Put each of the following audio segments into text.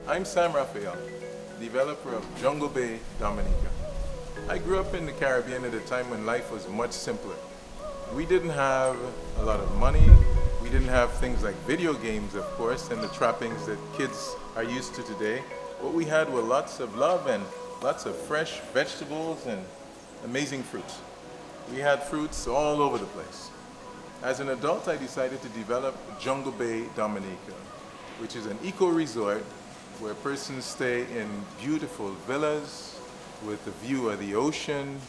I'm Sam Raphael, developer of Jungle Bay, Dominica. I grew up in the Caribbean at a time when life was much simpler. We didn't have a lot of money, we didn't have things like video games, of course, and the trappings that kids are used to today. What we had were lots of love and lots of fresh vegetables and amazing fruits. We had fruits all over the place. As an adult, I decided to develop Jungle Bay, Dominica, which is an eco-resort where persons stay in beautiful villas with a view of the ocean.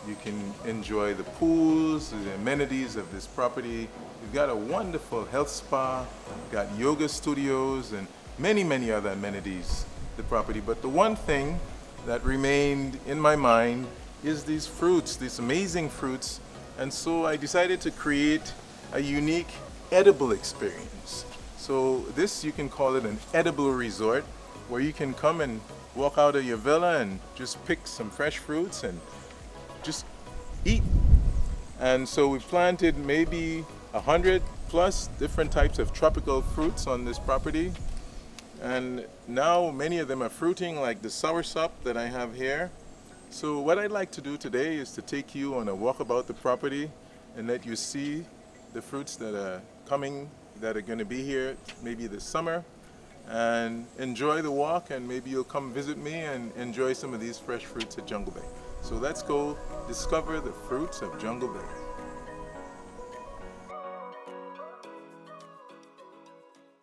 You can enjoy the pools, the amenities of this property. We've got a wonderful health spa, got yoga studios, and many, many other amenities, the property. But the one thing that remained in my mind is these fruits, these amazing fruits. And so I decided to create a unique edible experience. So this, you can call it an edible resort, where you can come and walk out of your villa and just pick some fresh fruits and just eat. And so we planted maybe 100 plus different types of tropical fruits on this property. And now many of them are fruiting, like the soursop that I have here. So what I'd like to do today is to take you on a walk about the property and let you see the fruits that are coming, that are going to be here maybe this summer, and enjoy the walk, and maybe you'll come visit me and enjoy some of these fresh fruits at Jungle Bay. So let's go discover the fruits of Jungle Bay.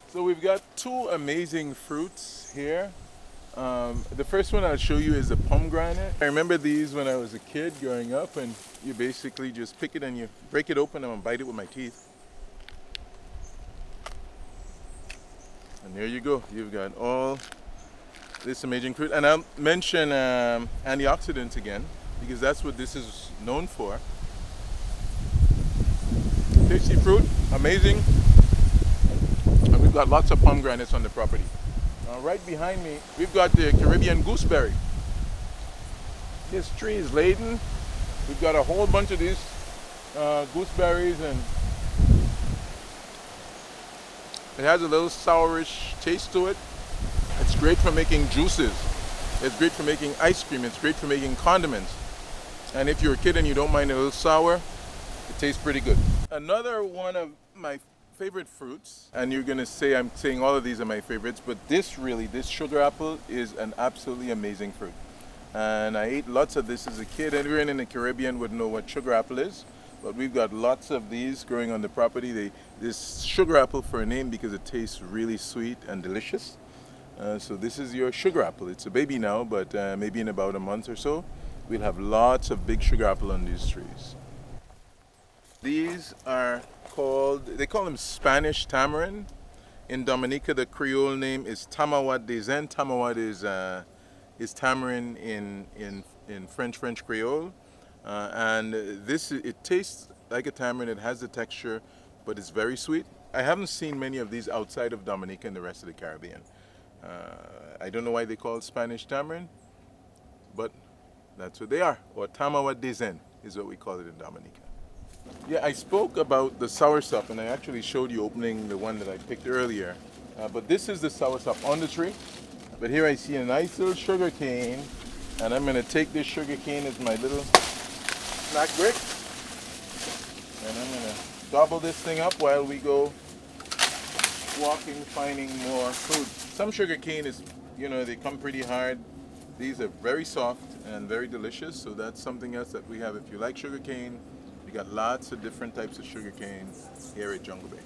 So we've got two amazing fruits here. The first one I'll show you is the pomegranate. I remember these when I was a kid growing up, and you basically just pick it and you break it open and bite it with my teeth. And there you go. You've got all this amazing fruit. And I'll mention antioxidants again, because that's what this is known for. Tasty fruit, amazing. And we've got lots of pomegranates on the property. Right behind me, we've got the Caribbean gooseberry. This tree is laden. We've got a whole bunch of these gooseberries, and it has a little sourish taste to it. It's great for making juices. It's great for making ice cream. It's great for making condiments. And if you're a kid and you don't mind a little sour, it tastes pretty good. Another one of my favorite fruits, and you're gonna say I'm saying all of these are my favorites, but this sugar apple is an absolutely amazing fruit. And I ate lots of this as a kid. Everyone in the Caribbean would know what sugar apple is, but we've got lots of these growing on the property. This sugar apple for a name because it tastes really sweet and delicious. So this is your sugar apple. It's a baby now, but maybe in about a month or so, we'll have lots of big sugar apple on these trees. These are they call them Spanish tamarind. In Dominica, the Creole name is tamawad des Zen. Tamawad is tamarind in French Creole. And it tastes like a tamarind. It has the texture, but it's very sweet. I haven't seen many of these outside of Dominica and the rest of the Caribbean. I don't know why they call it Spanish tamarind, but that's what they are. Or tamawad des Zen is what we call it in Dominica. Yeah, I spoke about the soursop, and I actually showed you opening the one that I picked earlier. But this is the soursop on the tree. But here I see a nice little sugar cane, and I'm going to take this sugar cane as my little snack brick. And I'm going to gobble this thing up while we go walking, finding more food. Some sugar cane is, they come pretty hard. These are very soft and very delicious, so that's something else that we have. If you like sugar cane, we got lots of different types of sugar cane here at Jungle Bay.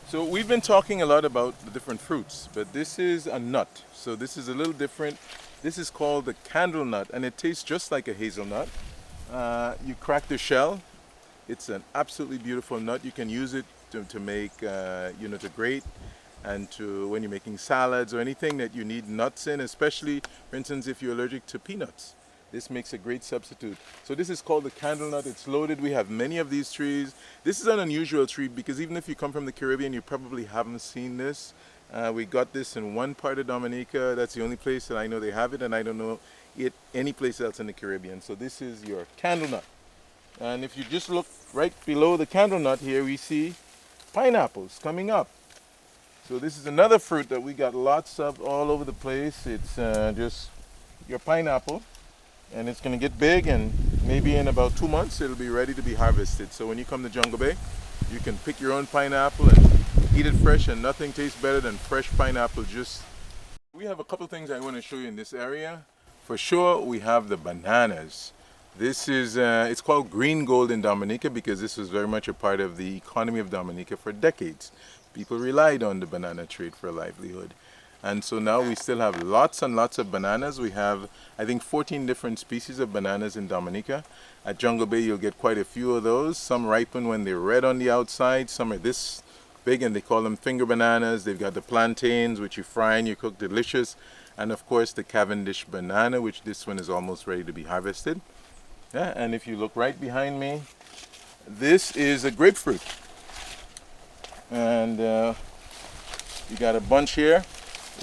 So we've been talking a lot about the different fruits, but this is a nut. So this is a little different. This is called the candle nut, and it tastes just like a hazelnut. You crack the shell. It's an absolutely beautiful nut. You can use it to make, to grate, and when you're making salads or anything that you need nuts in, especially, for instance, if you're allergic to peanuts. This makes a great substitute. So this is called the candle nut. It's loaded. We have many of these trees. This is an unusual tree because even if you come from the Caribbean, you probably haven't seen this. We got this in one part of Dominica. That's the only place that I know they have it, and I don't know it any place else in the Caribbean. So this is your candle nut. And if you just look right below the candle nut here, we see pineapples coming up. So this is another fruit that we got lots of all over the place. It's just your pineapple, and it's going to get big, and maybe in about 2 months it'll be ready to be harvested. So when you come to Jungle Bay, you can pick your own pineapple and eat it fresh, and nothing tastes better than fresh pineapple juice. We have a couple things I want to show you in this area. For sure, we have the bananas. This is, it's called green gold in Dominica because this was very much a part of the economy of Dominica for decades. People relied on the banana trade for a livelihood. And so now we still have lots and lots of bananas. We have, I think, 14 different species of bananas in Dominica. At Jungle Bay, you'll get quite a few of those. Some ripen when they're red on the outside. Some are this big, and they call them finger bananas. They've got the plantains, which you fry and you cook delicious. And of course, the Cavendish banana, which this one is almost ready to be harvested. Yeah, and if you look right behind me, this is a grapefruit. And you got a bunch here.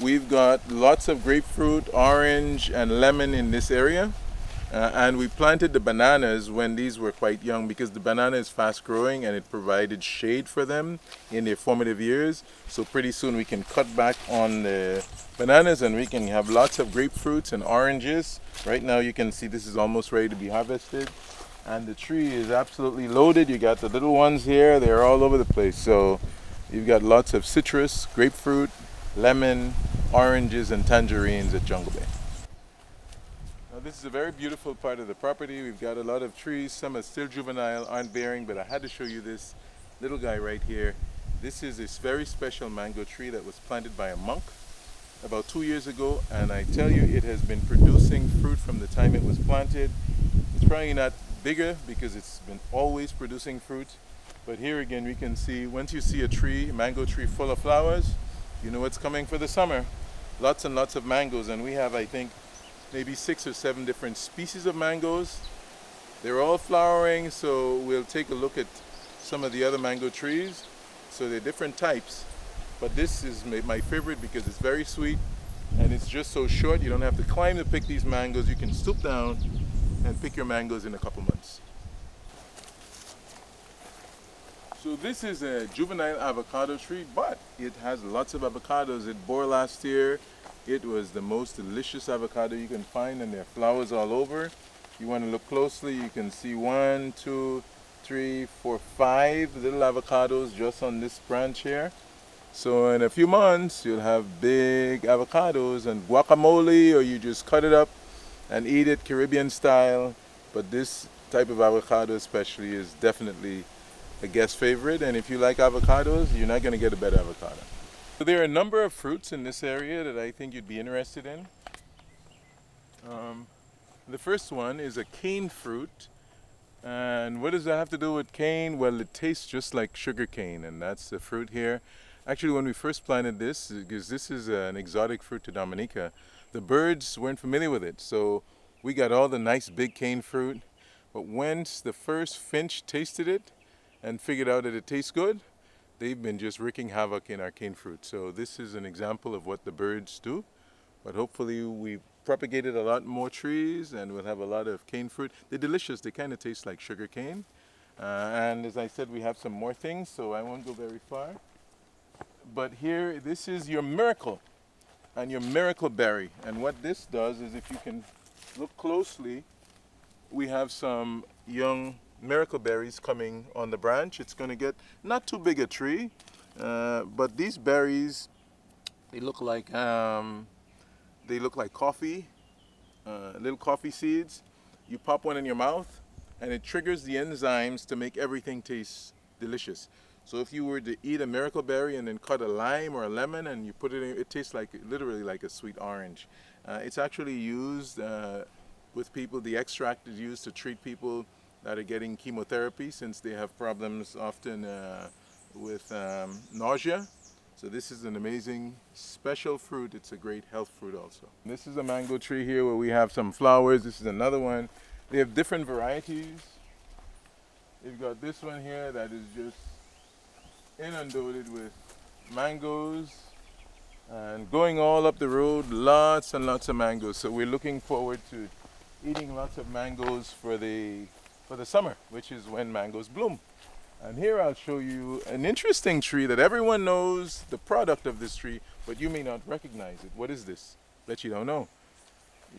We've got lots of grapefruit, orange, and lemon in this area. And we planted the bananas when these were quite young because the banana is fast growing and it provided shade for them in their formative years. So pretty soon we can cut back on the bananas and we can have lots of grapefruits and oranges. Right now you can see this is almost ready to be harvested. And the tree is absolutely loaded. You got the little ones here, they're all over the place. So you've got lots of citrus, grapefruit, lemon, oranges, and tangerines at Jungle Bay. Now this is a very beautiful part of the property. We've got a lot of trees. Some are still juvenile, aren't bearing, but I had to show you this little guy right here. This is this very special mango tree that was planted by a monk about 2 years ago, and I tell you, it has been producing fruit from the time it was planted. It's probably not bigger because it's been always producing fruit, but here again we can see, once you see a tree, a mango tree full of flowers, you know what's coming for the summer. Lots and lots of mangoes, and we have, I think, maybe 6 or 7 different species of mangoes. They're all flowering, so we'll take a look at some of the other mango trees. So they're different types, but this is my favorite because it's very sweet and it's just so short. You don't have to climb to pick these mangoes. You can stoop down and pick your mangoes in a couple months. So this is a juvenile avocado tree, but it has lots of avocados. It bore last year. It was the most delicious avocado you can find, and there are flowers all over. You want to look closely, you can see 1, 2, 3, 4, 5 little avocados just on this branch here. So in a few months, you'll have big avocados and guacamole, or you just cut it up and eat it Caribbean style. But this type of avocado especially is definitely a guest favorite, and if you like avocados, you're not going to get a better avocado. So there are a number of fruits in this area that I think you'd be interested in. The first one is a cane fruit. And what does that have to do with cane? Well, it tastes just like sugar cane, and that's the fruit here. Actually, when we first planted this, because this is an exotic fruit to Dominica, the birds weren't familiar with it. So we got all the nice big cane fruit. But once the first finch tasted it and figured out that it tastes good, they've been just wreaking havoc in our cane fruit. So this is an example of what the birds do. But hopefully we've propagated a lot more trees and we'll have a lot of cane fruit. They're delicious. They kind of taste like sugar cane. And as I said, we have some more things, so I won't go very far. But here, this is your miracle and your miracle berry. And what this does is, if you can look closely, we have some young miracle berries coming on the branch. It's going to get not too big a tree, but these berries, they look like coffee, little coffee seeds. You pop one in your mouth and it triggers the enzymes to make everything taste delicious. So if you were to eat a miracle berry and then cut a lime or a lemon and you put it in, it tastes like, literally like a sweet orange. It's actually used with people, the extract is used to treat people that are getting chemotherapy, since they have problems often with nausea. So this is an amazing special fruit. It's a great health fruit also. This is a mango tree here where we have some flowers. This is another one. They have different varieties. You've got this one here that is just inundated with mangoes, and going all up the road, lots and lots of mangoes. So we're looking forward to eating lots of mangoes for the summer, which is when mangoes bloom. And here I'll show you an interesting tree that everyone knows the product of this tree, but you may not recognize it. What is this? Bet you don't know.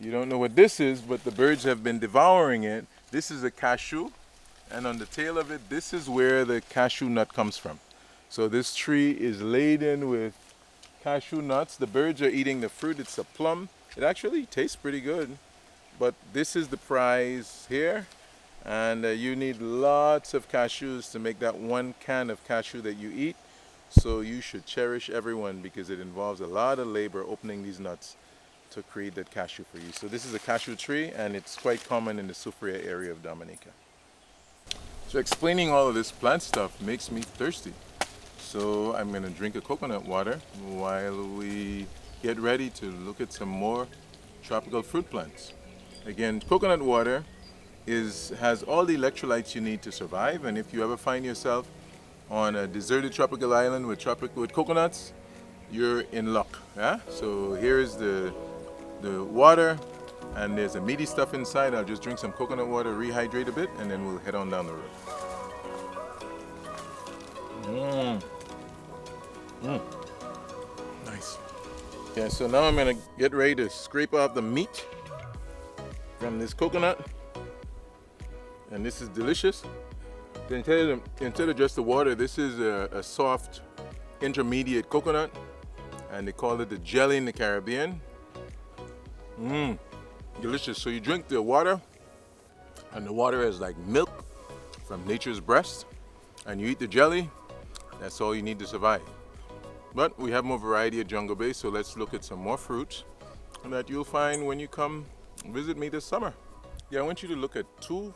You don't know what this is, but the birds have been devouring it. This is a cashew, and on the tail of it, this is where the cashew nut comes from. So this tree is laden with cashew nuts. The birds are eating the fruit. It's a plum. It actually tastes pretty good, but this is the prize here. And you need lots of cashews to make that 1 can of cashew that you eat. So you should cherish everyone because it involves a lot of labor opening these nuts to create that cashew for you. So this is a cashew tree, and it's quite common in the Sufria area of Dominica. So explaining all of this plant stuff makes me thirsty. So I'm going to drink a coconut water while we get ready to look at some more tropical fruit plants. Again, coconut water has all the electrolytes you need to survive, and if you ever find yourself on a deserted tropical island with coconuts, you're in luck. Yeah? So here's the water, and there's a meaty stuff inside. I'll just drink some coconut water, rehydrate a bit, and then we'll head on down the road. Nice. Yeah, so now I'm gonna get ready to scrape off the meat from this coconut, and this is delicious. Instead of just the water, this is a soft intermediate coconut, and they call it the jelly in the Caribbean. Delicious. So you drink the water, and the water is like milk from nature's breast, and you eat the jelly. That's all you need to survive. But we have more variety at Jungle Bay, so let's look at some more fruits that you'll find when you come visit me this summer. Yeah, I want you to look at 2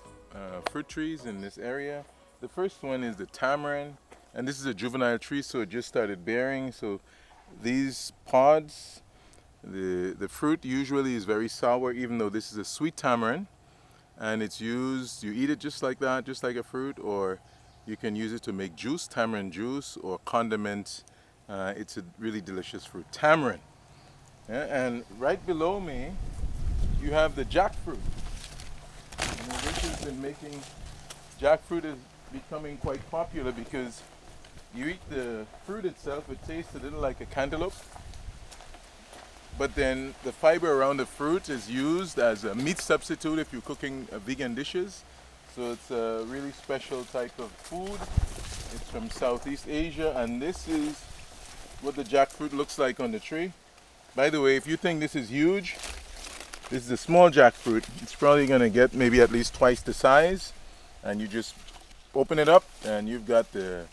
fruit trees in this area. The first one is the tamarind, and this is a juvenile tree, so it just started bearing. So these pods, the fruit usually is very sour, even though this is a sweet tamarind, and it's used, you eat it just like that, just like a fruit, or you can use it to make juice, tamarind juice, or condiment. It's a really delicious fruit, tamarind. Yeah, and right below me, you have the jackfruit. And the Rich has been making, jackfruit is becoming quite popular because you eat the fruit itself, it tastes a little like a cantaloupe, but then the fiber around the fruit is used as a meat substitute if you're cooking vegan dishes. So it's a really special type of food. It's from Southeast Asia, and this is what the jackfruit looks like on the tree. By the way, if you think this is huge, this is a small jackfruit. It's probably going to get maybe at least twice the size, and you just open it up and you've got the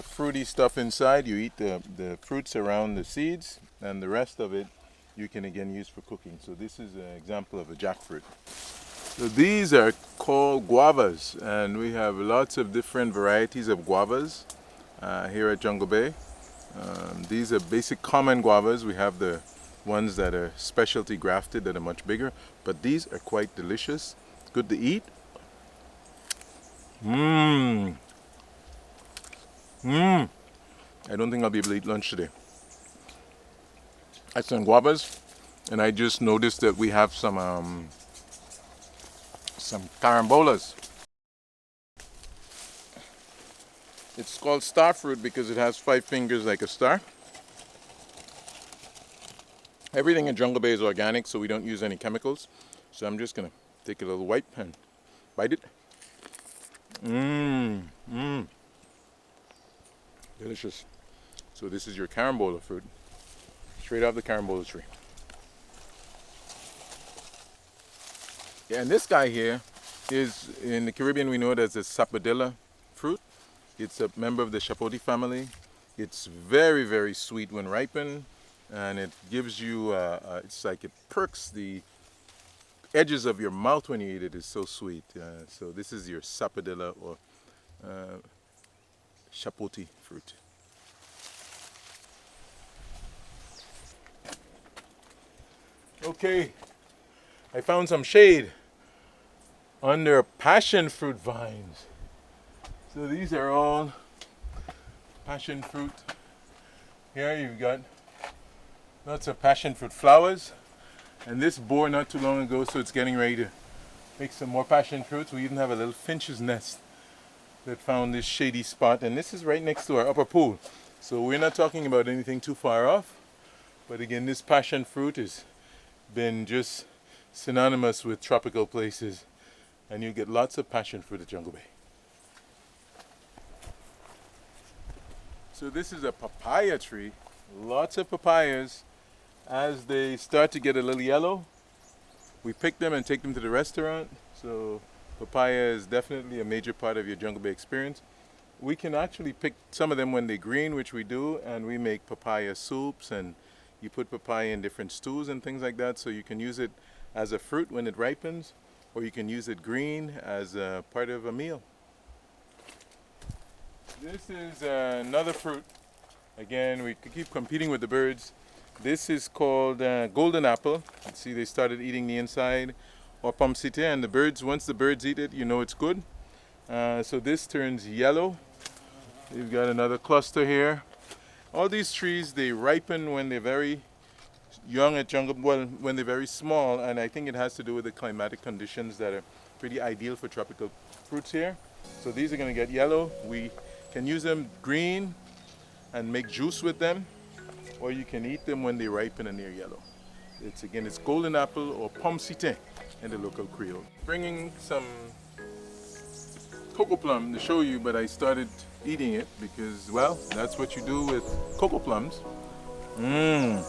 fruity stuff inside. You eat the fruits around the seeds, and the rest of it you can again use for cooking. So this is an example of a jackfruit. So these are called guavas, and we have lots of different varieties of guavas here at Jungle Bay. These are basic common guavas. We have the ones that are specialty grafted that are much bigger, but these are quite delicious. It's good to eat. I don't think I'll be able to eat lunch today. I some guavas, and I just noticed that we have some carambolas. It's called star fruit because it has 5 fingers like a star. Everything in Jungle Bay is organic, so we don't use any chemicals. So I'm just gonna take a little wipe and bite it. Delicious. So this is your carambola fruit, straight off the carambola tree. Yeah, and this guy here is, in the Caribbean we know it as a sapadilla fruit. It's a member of the chapote family. It's very, very sweet when ripened, and it gives you, it's like it perks the edges of your mouth when you eat it. It's so sweet. So this is your sapadilla or chapote fruit. Okay, I found some shade under passion fruit vines. So these are all passion fruit. Here you've got lots of passion fruit flowers, and this bore not too long ago, so it's getting ready to make some more passion fruits. We even have a little finch's nest that found this shady spot, and this is right next to our upper pool. So we're not talking about anything too far off. But again, this passion fruit has been just synonymous with tropical places, and you get lots of passion fruit at Jungle Bay. So this is a papaya tree. Lots of papayas. As they start to get a little yellow, we pick them and take them to the restaurant. So papaya is definitely a major part of your Jungle Bay experience. We can actually pick some of them when they're green, which we do, and we make papaya soups, and you put papaya in different stews and things like that, so you can use it as a fruit when it ripens, or you can use it green as a part of a meal. This is another fruit. Again, we keep competing with the birds. This is called golden apple. You see, they started eating the inside, or pomsite, and the birds, once the birds eat it, you know it's good. So this turns yellow. You've got another cluster here. All these trees, they ripen when they're very young at Jungle, well, when they're very small, and I think it has to do with the climatic conditions that are pretty ideal for tropical fruits here. So these are going to get yellow. We can use them green and make juice with them, or you can eat them when they ripen and they're yellow. It's golden apple or pomsite in the local Creole. Bringing some cocoa plum to show you, but I started eating it because, well, that's what you do with cocoa plums. In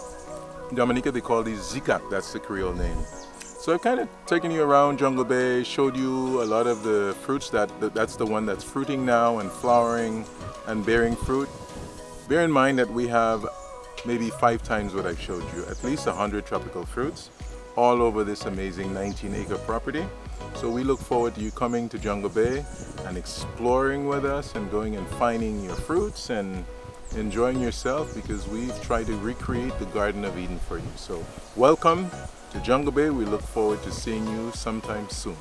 Dominica, they call these zikak. That's the Creole name. So I've kind of taken you around Jungle Bay, showed you a lot of the fruits that's the one that's fruiting now and flowering and bearing fruit. Bear in mind that we have maybe 5 times what I've showed you, at least 100 tropical fruits all over this amazing 19-acre property. So we look forward to you coming to Jungle Bay and exploring with us and going and finding your fruits and enjoying yourself, because we've tried to recreate the Garden of Eden for you. So welcome to Jungle Bay. We look forward to seeing you sometime soon.